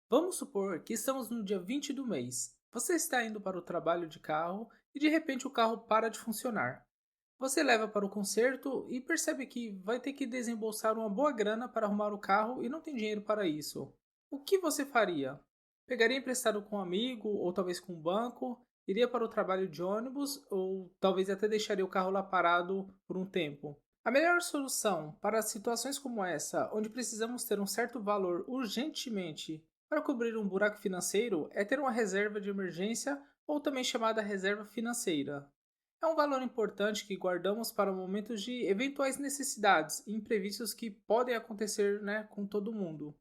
Vamos supor que estamos no dia 20 do mês. Você está indo para o trabalho de carro e de repente o carro para de funcionar. Você leva para o conserto e percebe que vai ter que desembolsar uma boa grana para arrumar o carro e não tem dinheiro para isso. O que você faria? Pegaria emprestado com um amigo ou talvez com um banco? Iria para o trabalho de ônibus ou talvez até deixaria o carro lá parado por um tempo? A melhor solução para situações como essa, onde precisamos ter um certo valor urgentemente para cobrir um buraco financeiro, é ter uma reserva de emergência ou também chamada reserva financeira. É um valor importante que guardamos para momentos de eventuais necessidades e imprevistos que podem acontecer, com todo mundo.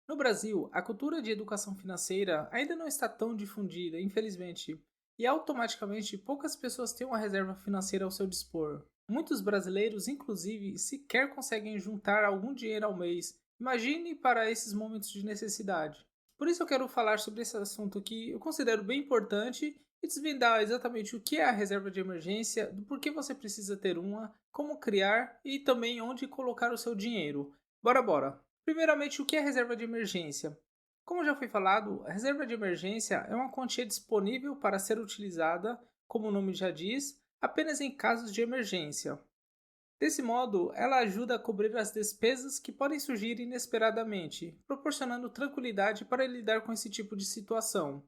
No Brasil, a cultura de educação financeira ainda não está tão difundida, infelizmente, e automaticamente poucas pessoas têm uma reserva financeira ao seu dispor. Muitos brasileiros, inclusive, sequer conseguem juntar algum dinheiro ao mês. Imagine para esses momentos de necessidade. Por isso eu quero falar sobre esse assunto que eu considero bem importante e desvendar exatamente o que é a reserva de emergência, do porquê você precisa ter uma, como criar e também onde colocar o seu dinheiro. Bora, bora! Primeiramente, o que é reserva de emergência? Como já foi falado, a reserva de emergência é uma quantia disponível para ser utilizada, como o nome já diz, apenas em casos de emergência. Desse modo, ela ajuda a cobrir as despesas que podem surgir inesperadamente, proporcionando tranquilidade para lidar com esse tipo de situação.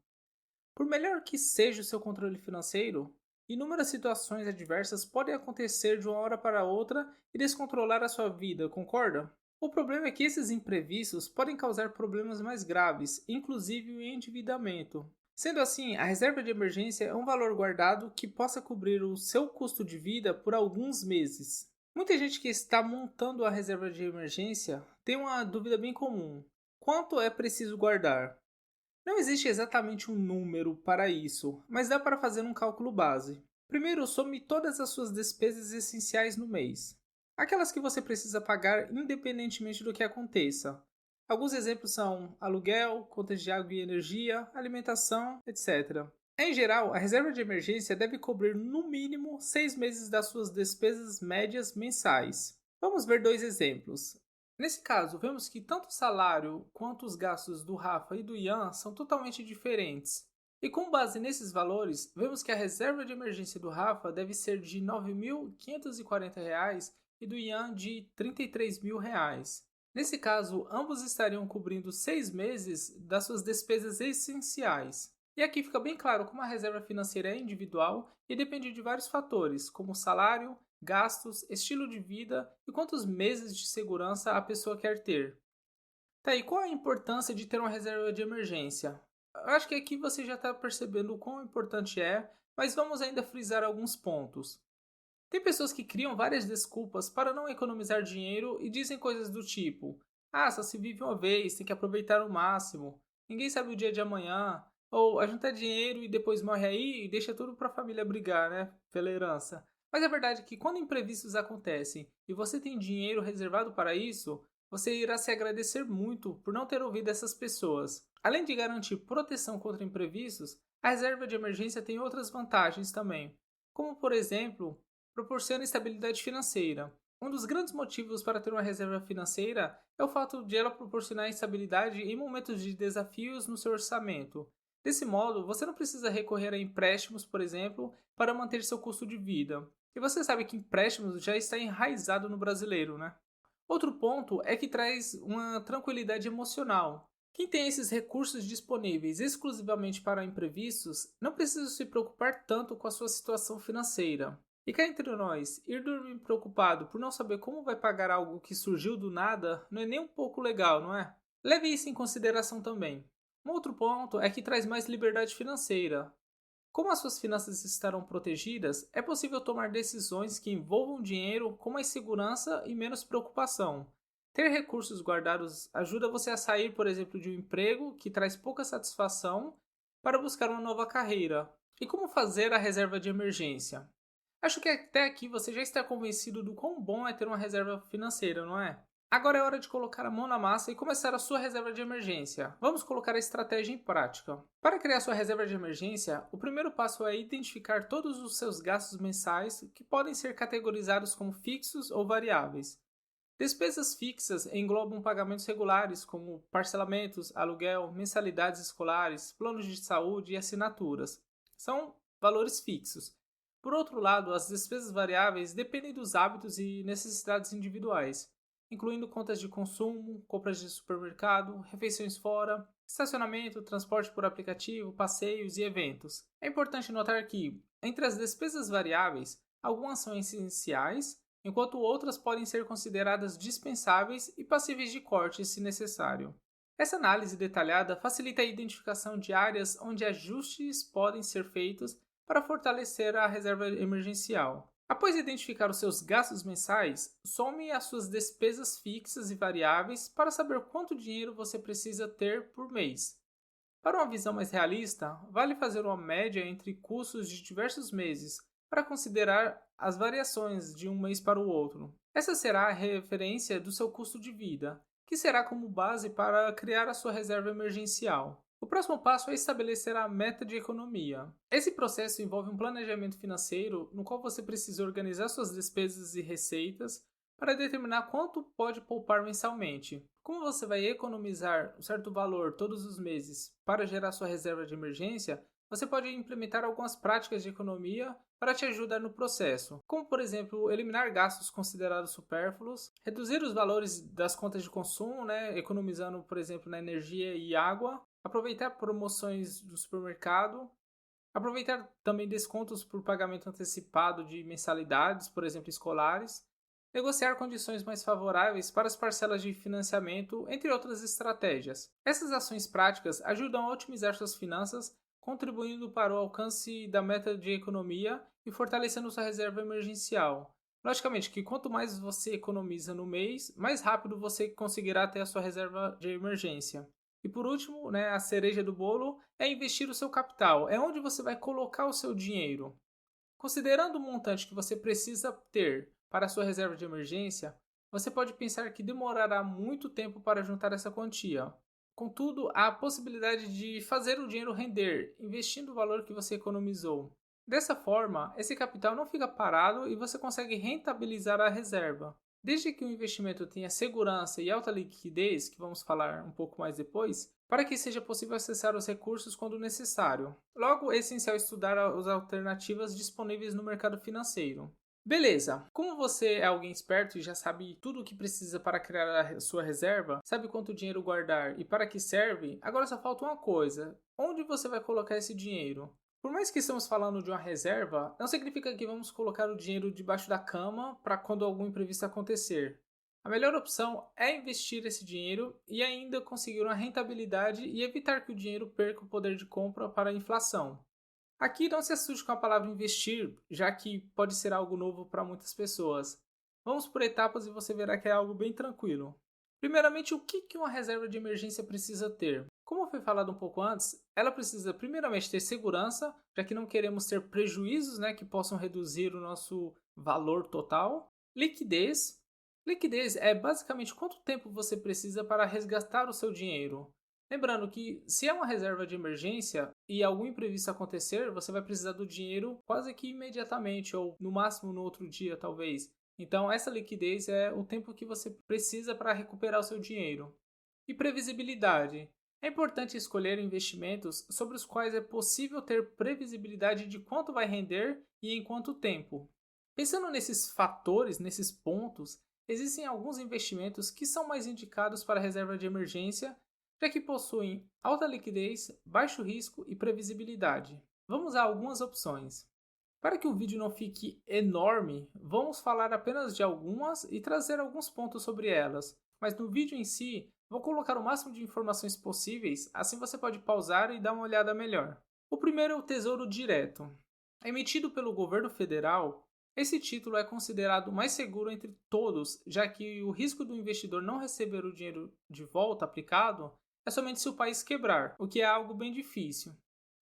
Por melhor que seja o seu controle financeiro, inúmeras situações adversas podem acontecer de uma hora para outra e descontrolar a sua vida, concorda? O problema é que esses imprevistos podem causar problemas mais graves, inclusive o endividamento. Sendo assim, a reserva de emergência é um valor guardado que possa cobrir o seu custo de vida por alguns meses. Muita gente que está montando a reserva de emergência tem uma dúvida bem comum: quanto é preciso guardar? Não existe exatamente um número para isso, mas dá para fazer um cálculo base. Primeiro, some todas as suas despesas essenciais no mês, aquelas que você precisa pagar independentemente do que aconteça. Alguns exemplos são aluguel, contas de água e energia, alimentação, etc. Em geral, a reserva de emergência deve cobrir no mínimo 6 meses das suas despesas médias mensais. Vamos ver dois exemplos. Nesse caso, vemos que tanto o salário quanto os gastos do Rafa e do Ian são totalmente diferentes. E com base nesses valores, vemos que a reserva de emergência do Rafa deve ser de R$ 9.540 e do Ian de R$ 33.000. Nesse caso, ambos estariam cobrindo 6 meses das suas despesas essenciais. E aqui fica bem claro como a reserva financeira é individual e depende de vários fatores, como salário, gastos, estilo de vida e quantos meses de segurança a pessoa quer ter. Tá, e qual a importância de ter uma reserva de emergência? Eu acho que aqui você já está percebendo o quão importante é, mas vamos ainda frisar alguns pontos. Tem pessoas que criam várias desculpas para não economizar dinheiro e dizem coisas do tipo: ah, só se vive uma vez, tem que aproveitar o máximo, ninguém sabe o dia de amanhã, ou a juntar dinheiro e depois morre aí e deixa tudo para a família brigar, né? Pela herança. Mas a verdade é que quando imprevistos acontecem e você tem dinheiro reservado para isso, você irá se agradecer muito por não ter ouvido essas pessoas. Além de garantir proteção contra imprevistos, a reserva de emergência tem outras vantagens também, como por exemplo proporciona estabilidade financeira. Um dos grandes motivos para ter uma reserva financeira é o fato de ela proporcionar estabilidade em momentos de desafios no seu orçamento. Desse modo, você não precisa recorrer a empréstimos, por exemplo, para manter seu custo de vida. E você sabe que empréstimos já está enraizado no brasileiro, né? Outro ponto é que traz uma tranquilidade emocional. Quem tem esses recursos disponíveis exclusivamente para imprevistos não precisa se preocupar tanto com a sua situação financeira. E cá entre nós, ir dormir preocupado por não saber como vai pagar algo que surgiu do nada não é nem um pouco legal, não é? Leve isso em consideração também. Um outro ponto é que traz mais liberdade financeira. Como as suas finanças estarão protegidas, é possível tomar decisões que envolvam dinheiro com mais segurança e menos preocupação. Ter recursos guardados ajuda você a sair, por exemplo, de um emprego que traz pouca satisfação para buscar uma nova carreira. E como fazer a reserva de emergência? Acho que até aqui você já está convencido do quão bom é ter uma reserva financeira, não é? Agora é hora de colocar a mão na massa e começar a sua reserva de emergência. Vamos colocar a estratégia em prática. Para criar sua reserva de emergência, o primeiro passo é identificar todos os seus gastos mensais que podem ser categorizados como fixos ou variáveis. Despesas fixas englobam pagamentos regulares, como parcelamentos, aluguel, mensalidades escolares, planos de saúde e assinaturas. São valores fixos. Por outro lado, as despesas variáveis dependem dos hábitos e necessidades individuais, incluindo contas de consumo, compras de supermercado, refeições fora, estacionamento, transporte por aplicativo, passeios e eventos. É importante notar que, entre as despesas variáveis, algumas são essenciais, enquanto outras podem ser consideradas dispensáveis e passíveis de corte se necessário. Essa análise detalhada facilita a identificação de áreas onde ajustes podem ser feitos para fortalecer a reserva emergencial. Após identificar os seus gastos mensais, some as suas despesas fixas e variáveis para saber quanto dinheiro você precisa ter por mês. Para uma visão mais realista, vale fazer uma média entre custos de diversos meses para considerar as variações de um mês para o outro. Essa será a referência do seu custo de vida, que será como base para criar a sua reserva emergencial. O próximo passo é estabelecer a meta de economia. Esse processo envolve um planejamento financeiro no qual você precisa organizar suas despesas e receitas para determinar quanto pode poupar mensalmente. Como você vai economizar um certo valor todos os meses para gerar sua reserva de emergência, você pode implementar algumas práticas de economia para te ajudar no processo, como por exemplo, eliminar gastos considerados supérfluos, reduzir os valores das contas de consumo, economizando, por exemplo, na energia e água, aproveitar promoções do supermercado, aproveitar também descontos por pagamento antecipado de mensalidades, por exemplo, escolares, negociar condições mais favoráveis para as parcelas de financiamento, entre outras estratégias. Essas ações práticas ajudam a otimizar suas finanças, contribuindo para o alcance da meta de economia e fortalecendo sua reserva emergencial. Logicamente que quanto mais você economiza no mês, mais rápido você conseguirá ter a sua reserva de emergência. E por último, a cereja do bolo é investir o seu capital, é onde você vai colocar o seu dinheiro. Considerando o montante que você precisa ter para a sua reserva de emergência, você pode pensar que demorará muito tempo para juntar essa quantia. Contudo, há a possibilidade de fazer o dinheiro render, investindo o valor que você economizou. Dessa forma, esse capital não fica parado e você consegue rentabilizar a reserva. Desde que o investimento tenha segurança e alta liquidez, que vamos falar um pouco mais depois, para que seja possível acessar os recursos quando necessário. Logo, é essencial estudar as alternativas disponíveis no mercado financeiro. Beleza, como você é alguém esperto e já sabe tudo o que precisa para criar a sua reserva, sabe quanto dinheiro guardar e para que serve, agora só falta uma coisa: onde você vai colocar esse dinheiro? Por mais que estamos falando de uma reserva, não significa que vamos colocar o dinheiro debaixo da cama para quando algum imprevisto acontecer. A melhor opção é investir esse dinheiro e ainda conseguir uma rentabilidade e evitar que o dinheiro perca o poder de compra para a inflação. Aqui não se assuste com a palavra investir, já que pode ser algo novo para muitas pessoas. Vamos por etapas e você verá que é algo bem tranquilo. Primeiramente, o que uma reserva de emergência precisa ter? Como foi falado um pouco antes, ela precisa primeiramente ter segurança, já que não queremos ter prejuízos que possam reduzir o nosso valor total. Liquidez. Liquidez é basicamente quanto tempo você precisa para resgatar o seu dinheiro. Lembrando que, se é uma reserva de emergência e algum imprevisto acontecer, você vai precisar do dinheiro quase que imediatamente, ou no máximo no outro dia, talvez. Então, essa liquidez é o tempo que você precisa para recuperar o seu dinheiro. E previsibilidade. É importante escolher investimentos sobre os quais é possível ter previsibilidade de quanto vai render e em quanto tempo. Pensando nesses fatores, nesses pontos, existem alguns investimentos que são mais indicados para reserva de emergência, já que possuem alta liquidez, baixo risco e previsibilidade. Vamos a algumas opções. Para que o vídeo não fique enorme, vamos falar apenas de algumas e trazer alguns pontos sobre elas, mas no vídeo em si, vou colocar o máximo de informações possíveis, assim você pode pausar e dar uma olhada melhor. O primeiro é o Tesouro Direto. Emitido pelo governo federal, esse título é considerado o mais seguro entre todos, já que o risco do investidor não receber o dinheiro de volta aplicado é somente se o país quebrar, o que é algo bem difícil.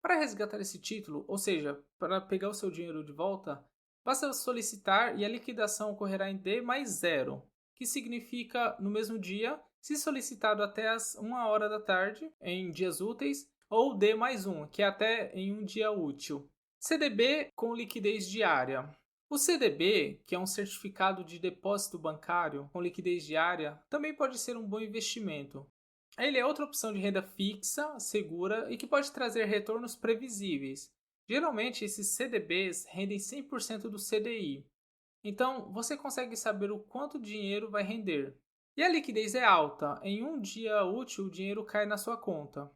Para resgatar esse título, ou seja, para pegar o seu dinheiro de volta, basta solicitar e a liquidação ocorrerá em D mais 0, que significa no mesmo dia, se solicitado até as 1 hora da tarde, em dias úteis, ou D mais 1, que é até em um dia útil. CDB com liquidez diária. O CDB, que é um certificado de depósito bancário com liquidez diária, também pode ser um bom investimento. Ele é outra opção de renda fixa, segura e que pode trazer retornos previsíveis. Geralmente, esses CDBs rendem 100% do CDI. Então, você consegue saber o quanto dinheiro vai render. E a liquidez é alta, em um dia útil o dinheiro cai na sua conta.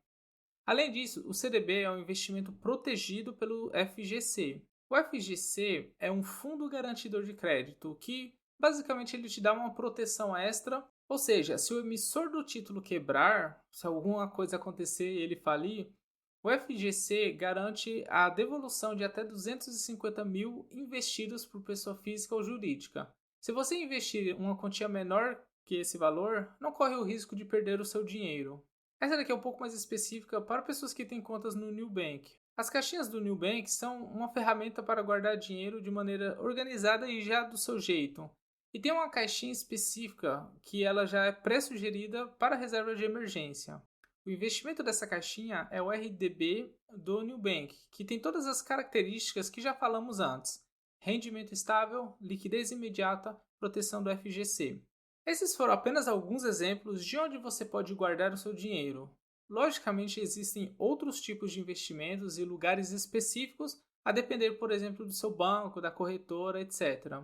Além disso, o CDB é um investimento protegido pelo FGC. O FGC é um fundo garantidor de crédito que, basicamente, ele te dá uma proteção extra, ou seja, se o emissor do título quebrar, se alguma coisa acontecer e ele falir, o FGC garante a devolução de até 250 mil investidos por pessoa física ou jurídica. Se você investir uma quantia menor que esse valor, não corre o risco de perder o seu dinheiro. Essa daqui é um pouco mais específica para pessoas que têm contas no Nubank. As caixinhas do Nubank são uma ferramenta para guardar dinheiro de maneira organizada e já do seu jeito. E tem uma caixinha específica que ela já é pré-sugerida para reserva de emergência. O investimento dessa caixinha é o RDB do Nubank, que tem todas as características que já falamos antes: rendimento estável, liquidez imediata, proteção do FGC. Esses foram apenas alguns exemplos de onde você pode guardar o seu dinheiro. Logicamente, existem outros tipos de investimentos e lugares específicos, a depender, por exemplo, do seu banco, da corretora, etc.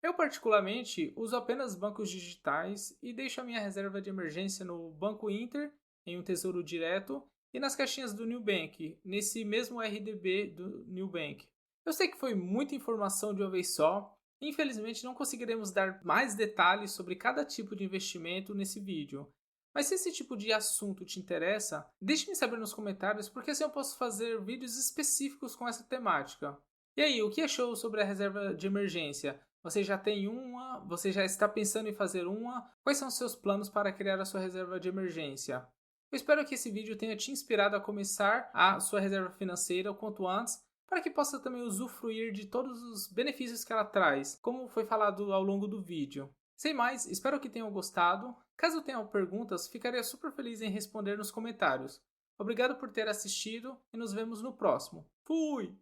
Eu, particularmente, uso apenas bancos digitais e deixo a minha reserva de emergência no Banco Inter, em um tesouro direto, e nas caixinhas do Nubank, nesse mesmo RDB do Nubank. Eu sei que foi muita informação de uma vez só. Infelizmente, não conseguiremos dar mais detalhes sobre cada tipo de investimento nesse vídeo. Mas se esse tipo de assunto te interessa, deixe-me saber nos comentários, porque assim eu posso fazer vídeos específicos com essa temática. E aí, o que achou sobre a reserva de emergência? Você já tem uma? Você já está pensando em fazer uma? Quais são os seus planos para criar a sua reserva de emergência? Eu espero que esse vídeo tenha te inspirado a começar a sua reserva financeira o quanto antes, para que possa também usufruir de todos os benefícios que ela traz, como foi falado ao longo do vídeo. Sem mais, espero que tenham gostado. Caso tenham perguntas, ficaria super feliz em responder nos comentários. Obrigado por ter assistido e nos vemos no próximo. Fui!